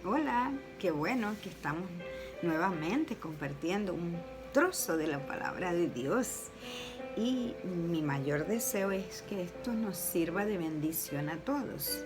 Hola, qué bueno que estamos nuevamente compartiendo un trozo de la palabra de Dios. Y mi mayor deseo es que esto nos sirva de bendición a todos.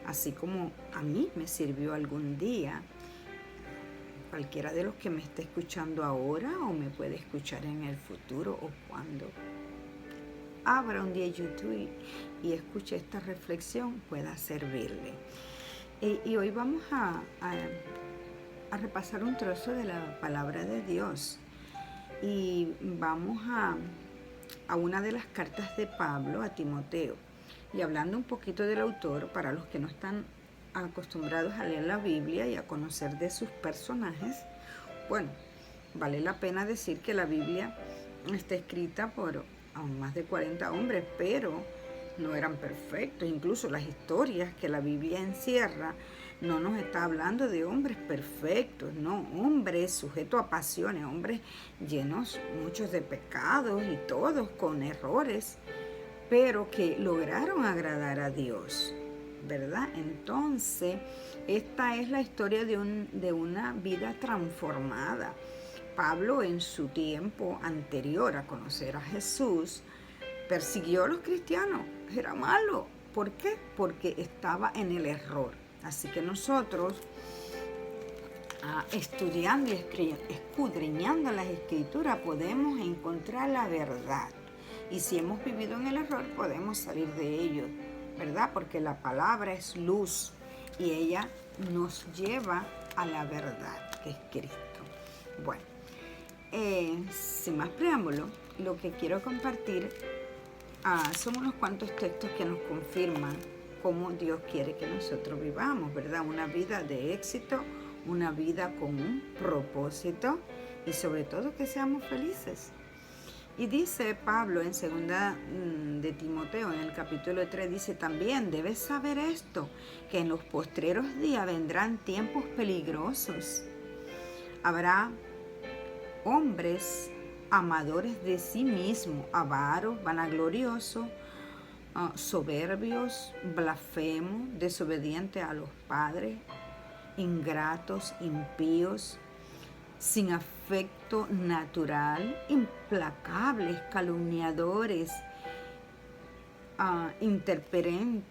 Así como a mí me sirvió algún día, cualquiera de los que me esté escuchando ahora o me puede escuchar en el futuro o cuando abra un día YouTube y escuche esta reflexión pueda servirle. Y hoy vamos a repasar un trozo de la palabra de Dios y vamos a una de las cartas de Pablo a Timoteo. Y hablando un poquito del autor, para los que no están acostumbrados a leer la Biblia y a conocer de sus personajes, bueno, vale la pena decir que la Biblia está escrita por más de 40 hombres, pero no eran perfectos. Incluso las historias que la Biblia encierra no nos está hablando de hombres perfectos, no, hombres sujetos a pasiones, hombres llenos muchos de pecados y todos con errores, pero que lograron agradar a Dios, ¿verdad? Entonces, esta es la historia de una vida transformada. Pablo, en su tiempo anterior a conocer a Jesús, persiguió a los cristianos, era malo. ¿Por qué? Porque estaba en el error. Así que nosotros, estudiando y escudriñando las escrituras, podemos encontrar la verdad. Y si hemos vivido en el error, podemos salir de ello, ¿verdad? Porque la palabra es luz y ella nos lleva a la verdad, que es Cristo. Bueno, sin más preámbulo, lo que quiero compartir son unos cuantos textos que nos confirman cómo Dios quiere que nosotros vivamos, ¿verdad? Una vida de éxito, una vida con un propósito y sobre todo que seamos felices. Y dice Pablo en 2 de Timoteo, en el capítulo 3, dice también, debes saber esto, que en los postreros días vendrán tiempos peligrosos. Habrá hombres amadores de sí mismos, avaros, vanagloriosos, soberbios, blasfemos, desobedientes a los padres, ingratos, impíos, sin afecto natural, implacables, calumniadores, interperentes,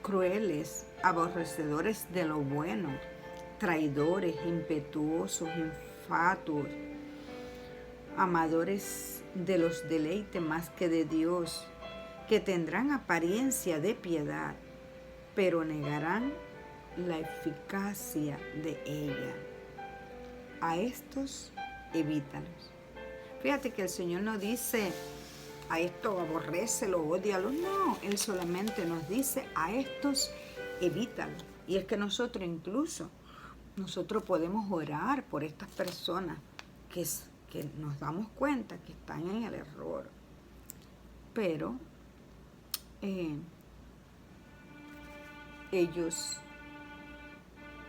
crueles, aborrecedores de lo bueno, traidores, impetuosos, infatuos, amadores de los deleites más que de Dios, que tendrán apariencia de piedad, pero negarán la eficacia de ella. A estos evítalos. Fíjate que el Señor no dice a esto aborrécelo, ódialo. No, Él solamente nos dice a estos evítalos. Y es que nosotros podemos orar por estas personas que nos damos cuenta que están en el error. Pero ellos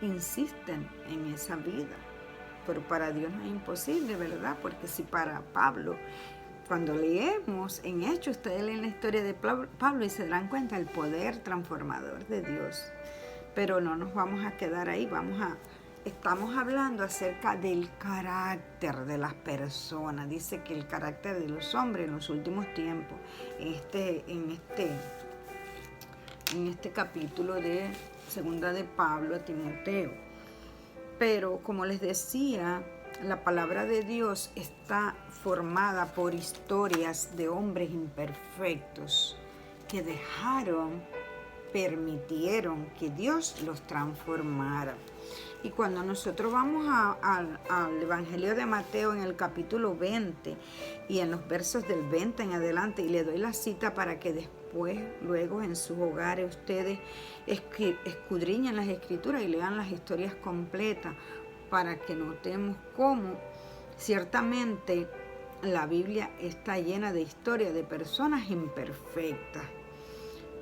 insisten en esa vida. Pero para Dios no es imposible, ¿verdad? Porque si para Pablo, cuando leemos en Hechos, ustedes leen la historia de Pablo y se dan cuenta del poder transformador de Dios. Pero no nos vamos a quedar ahí, estamos hablando acerca del carácter de las personas. Dice que el carácter de los hombres en los últimos tiempos, en este capítulo de 2 de Pablo a Timoteo. Pero como les decía, la palabra de Dios está formada por historias de hombres imperfectos que permitieron que Dios los transformara. Y cuando nosotros vamos al Evangelio de Mateo en el capítulo 20 y en los versos del 20 en adelante, y le doy la cita para que después, luego en sus hogares ustedes escudriñen las escrituras y lean las historias completas para que notemos cómo ciertamente la Biblia está llena de historias de personas imperfectas,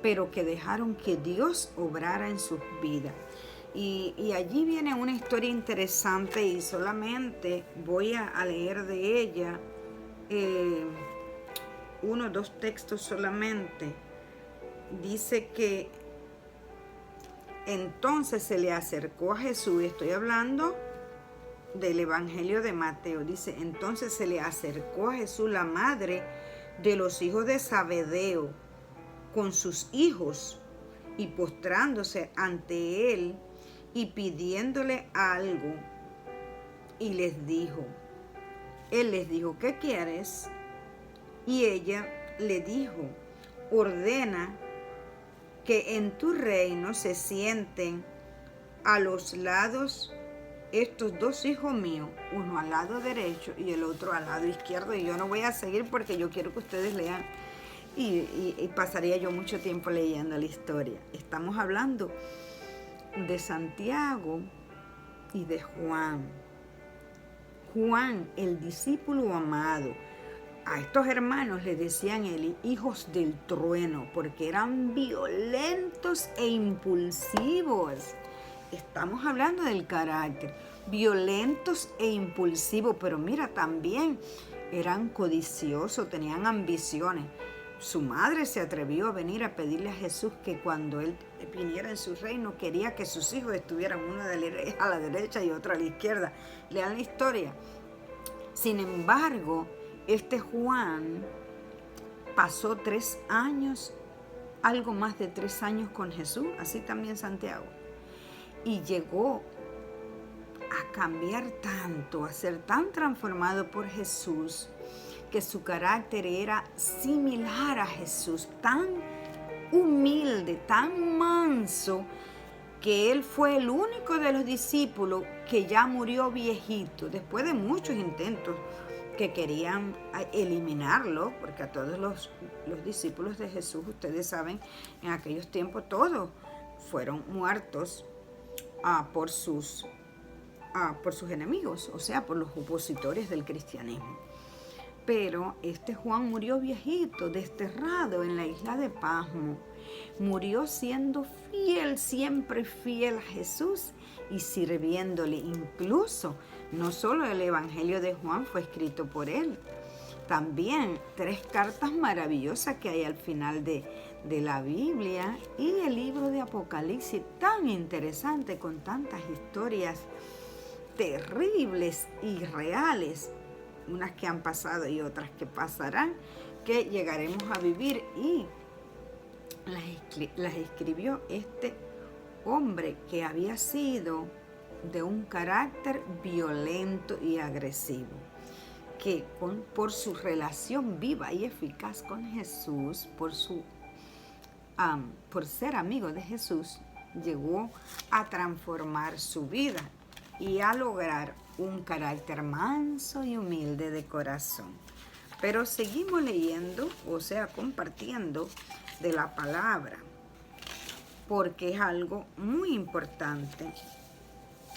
pero que dejaron que Dios obrara en sus vidas. Y allí viene una historia interesante y solamente voy a leer de ella 1 o 2 textos solamente. Dice que entonces se le acercó a Jesús, estoy hablando del Evangelio de Mateo, dice, entonces se le acercó a Jesús la madre de los hijos de Zebedeo con sus hijos y postrándose ante él y pidiéndole algo, y él les dijo, ¿qué quieres? Y ella le dijo, ordena que en tu reino se sienten a los lados estos dos hijos míos, uno al lado derecho y el otro al lado izquierdo. Y yo no voy a seguir porque yo quiero que ustedes lean y pasaría yo mucho tiempo leyendo la historia. Estamos hablando de Santiago y de Juan. Juan, el discípulo amado. A estos hermanos le decían hijos del trueno porque eran violentos e impulsivos. Estamos hablando del carácter, violentos e impulsivos, pero mira, también eran codiciosos, tenían ambiciones. Su madre se atrevió a venir a pedirle a Jesús que cuando él viniera en su reino quería que sus hijos estuvieran uno a la derecha y otro a la izquierda. Lean la historia. Sin embargo, este Juan pasó 3 años, algo más de 3 años con Jesús, así también Santiago. Y llegó a cambiar tanto, a ser tan transformado por Jesús, que su carácter era similar a Jesús, tan humilde, tan manso, que él fue el único de los discípulos que ya murió viejito, después de muchos intentos que querían eliminarlo, porque a todos los discípulos de Jesús, ustedes saben, en aquellos tiempos todos fueron muertos por sus enemigos, o sea, por los opositores del cristianismo. Pero este Juan murió viejito, desterrado en la isla de Pasmo. Murió siendo fiel, siempre fiel a Jesús y sirviéndole. Incluso, no solo el Evangelio de Juan fue escrito por él, también 3 cartas maravillosas que hay al final de la Biblia y el libro de Apocalipsis, tan interesante, con tantas historias terribles y reales, unas que han pasado y otras que pasarán, que llegaremos a vivir, y las escribió este hombre que había sido de un carácter violento y agresivo, que por su relación viva y eficaz con Jesús, por ser amigo de Jesús, llegó a transformar su vida y a lograr un carácter manso y humilde de corazón. Pero seguimos leyendo, o sea, compartiendo de la palabra, porque es algo muy importante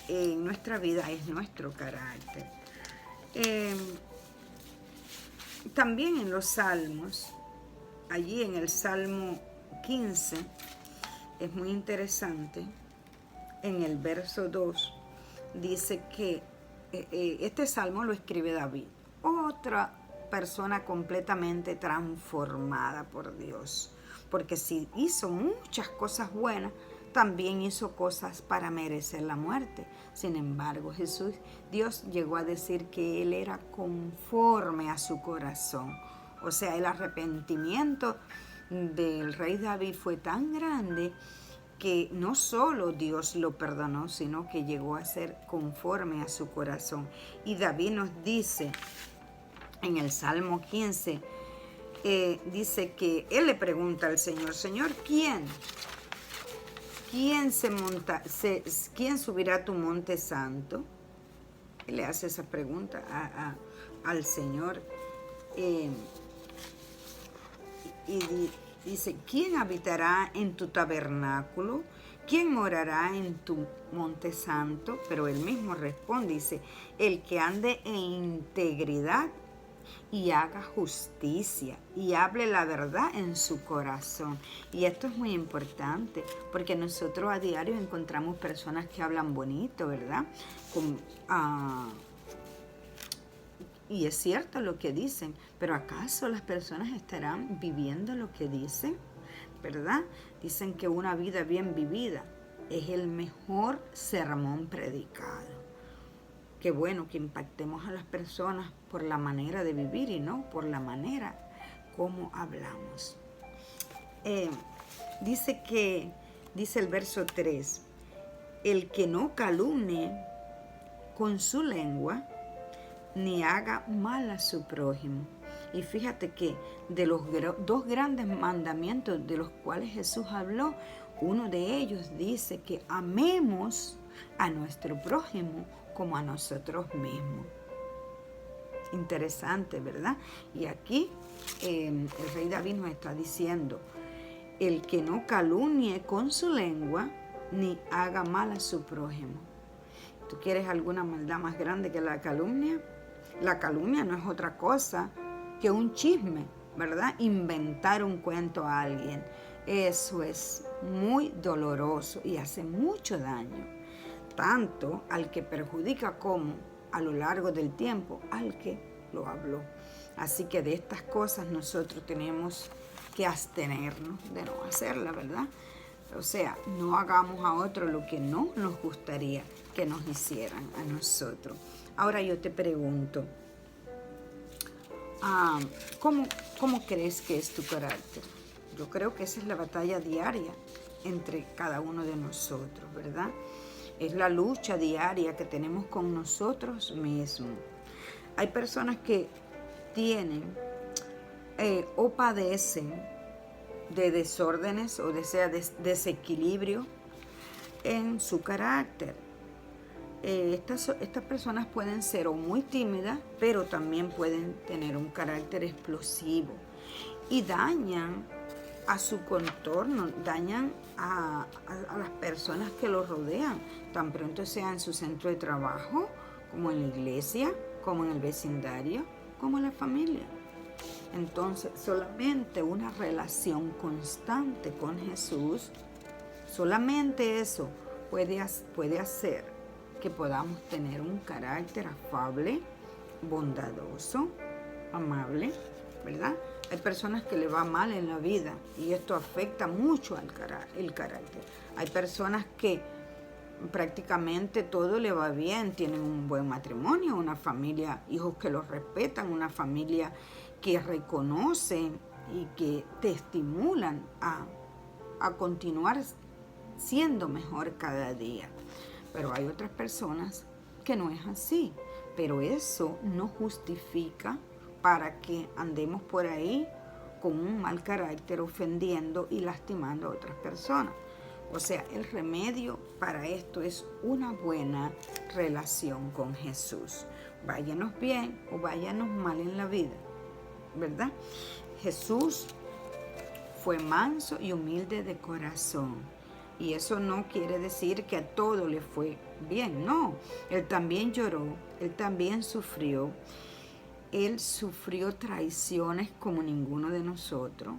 en nuestra vida, es nuestro carácter. También en los salmos, allí en el Salmo 15, es muy interesante, en el verso 2, dice que este salmo lo escribe David, otra persona completamente transformada por Dios, porque si hizo muchas cosas buenas, también hizo cosas para merecer la muerte. Sin embargo, Dios llegó a decir que él era conforme a su corazón. O sea, el arrepentimiento del rey David fue tan grande que no solo Dios lo perdonó, sino que llegó a ser conforme a su corazón. Y David nos dice en el Salmo 15, dice que él le pregunta al Señor, Señor, ¿quién subirá a tu monte santo? Él le hace esa pregunta al Señor. Y dice, ¿quién habitará en tu tabernáculo? ¿Quién morará en tu monte santo? Pero él mismo responde, dice, el que ande en integridad y haga justicia y hable la verdad en su corazón. Y esto es muy importante porque nosotros a diario encontramos personas que hablan bonito, ¿verdad? Y es cierto lo que dicen, pero ¿acaso las personas estarán viviendo lo que dicen? ¿Verdad? Dicen que una vida bien vivida es el mejor sermón predicado. Qué bueno que impactemos a las personas por la manera de vivir y no por la manera como hablamos. Dice el verso 3, el que no calumnie con su lengua, ni haga mal a su prójimo. Y fíjate que de los dos grandes mandamientos de los cuales Jesús habló, uno de ellos dice que amemos a nuestro prójimo como a nosotros mismos. Interesante, ¿verdad? Y aquí el rey David nos está diciendo, el que no calumnie con su lengua, ni haga mal a su prójimo. ¿Tú quieres alguna maldad más grande que la calumnia? La calumnia no es otra cosa que un chisme, ¿verdad? Inventar un cuento a alguien. Eso es muy doloroso y hace mucho daño, tanto al que perjudica como a lo largo del tiempo al que lo habló. Así que de estas cosas nosotros tenemos que abstenernos de no hacerla, ¿verdad? O sea, no hagamos a otro lo que no nos gustaría que nos hicieran a nosotros. Ahora yo te pregunto, ¿cómo crees que es tu carácter? Yo creo que esa es la batalla diaria entre cada uno de nosotros, ¿verdad? Es la lucha diaria que tenemos con nosotros mismos. Hay personas que tienen o padecen de desórdenes o desequilibrio en su carácter. Estas personas pueden ser o muy tímidas, pero también pueden tener un carácter explosivo y dañan a su contorno, dañan a las personas que los rodean, tan pronto sea en su centro de trabajo, como en la iglesia, como en el vecindario, como en la familia. Entonces, solamente una relación constante con Jesús, solamente eso puede hacer que podamos tener un carácter afable, bondadoso, amable, ¿verdad? Hay personas que le va mal en la vida y esto afecta mucho el carácter. Hay personas que prácticamente todo le va bien, tienen un buen matrimonio, una familia, hijos que los respetan, una familia que reconocen y que te estimulan a continuar siendo mejor cada día. Pero hay otras personas que no es así, pero eso no justifica para que andemos por ahí con un mal carácter, ofendiendo y lastimando a otras personas. O sea, el remedio para esto es una buena relación con Jesús. Váyanos bien o váyanos mal en la vida, ¿verdad? Jesús fue manso y humilde de corazón. Y eso no quiere decir que a todo le fue bien, no. Él también lloró, él también sufrió. Él sufrió traiciones como ninguno de nosotros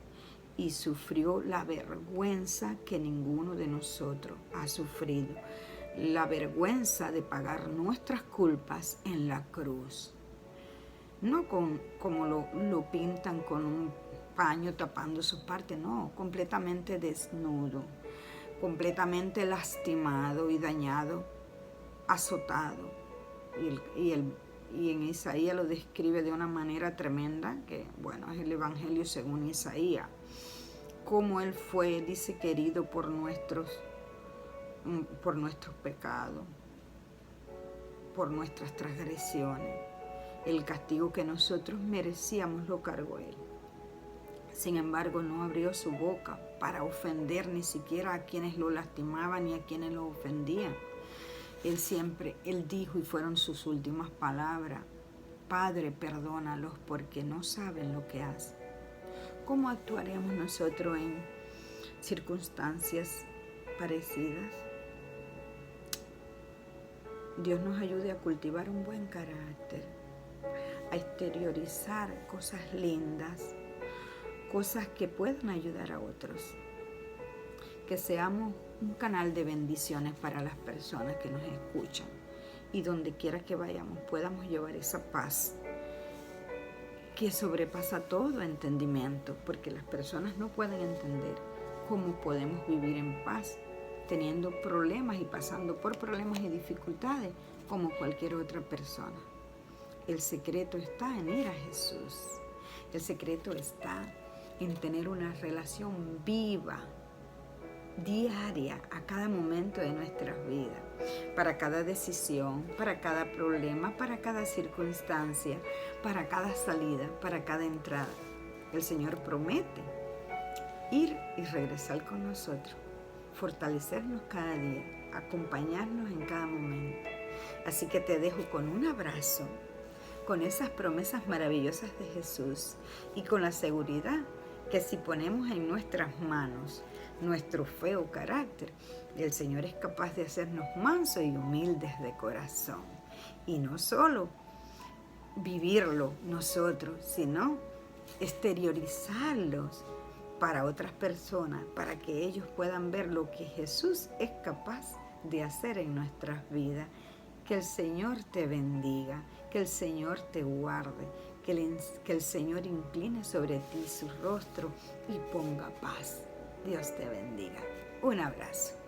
y sufrió la vergüenza que ninguno de nosotros ha sufrido. La vergüenza de pagar nuestras culpas en la cruz. No como lo pintan con un paño tapando su parte, no, completamente desnudo, completamente lastimado y dañado, azotado. Y en Isaías lo describe de una manera tremenda, que bueno, es el Evangelio según Isaías, cómo él fue, dice, querido por nuestros pecados, por nuestras transgresiones. El castigo que nosotros merecíamos lo cargó él. Sin embargo, no abrió su boca para ofender ni siquiera a quienes lo lastimaban ni a quienes lo ofendían. Él dijo, y fueron sus últimas palabras: Padre, perdónalos porque no saben lo que hacen. ¿Cómo actuaremos nosotros en circunstancias parecidas? Dios nos ayude a cultivar un buen carácter, a exteriorizar cosas lindas, cosas que puedan ayudar a otros. Que seamos un canal de bendiciones para las personas que nos escuchan y donde quiera que vayamos podamos llevar esa paz que sobrepasa todo entendimiento, porque las personas no pueden entender cómo podemos vivir en paz teniendo problemas y pasando por problemas y dificultades como cualquier otra persona. El secreto está en ir a Jesús. El secreto está en tener una relación viva, diaria, a cada momento de nuestras vidas, para cada decisión, para cada problema, para cada circunstancia, para cada salida, para cada entrada. El Señor promete ir y regresar con nosotros, fortalecernos cada día, acompañarnos en cada momento. Así que te dejo con un abrazo, con esas promesas maravillosas de Jesús y con la seguridad que si ponemos en nuestras manos nuestro feo carácter, el Señor es capaz de hacernos mansos y humildes de corazón. Y no solo vivirlo nosotros, sino exteriorizarlos para otras personas, para que ellos puedan ver lo que Jesús es capaz de hacer en nuestras vidas. Que el Señor te bendiga, que el Señor te guarde, que el Señor incline sobre ti su rostro y ponga paz. Dios te bendiga. Un abrazo.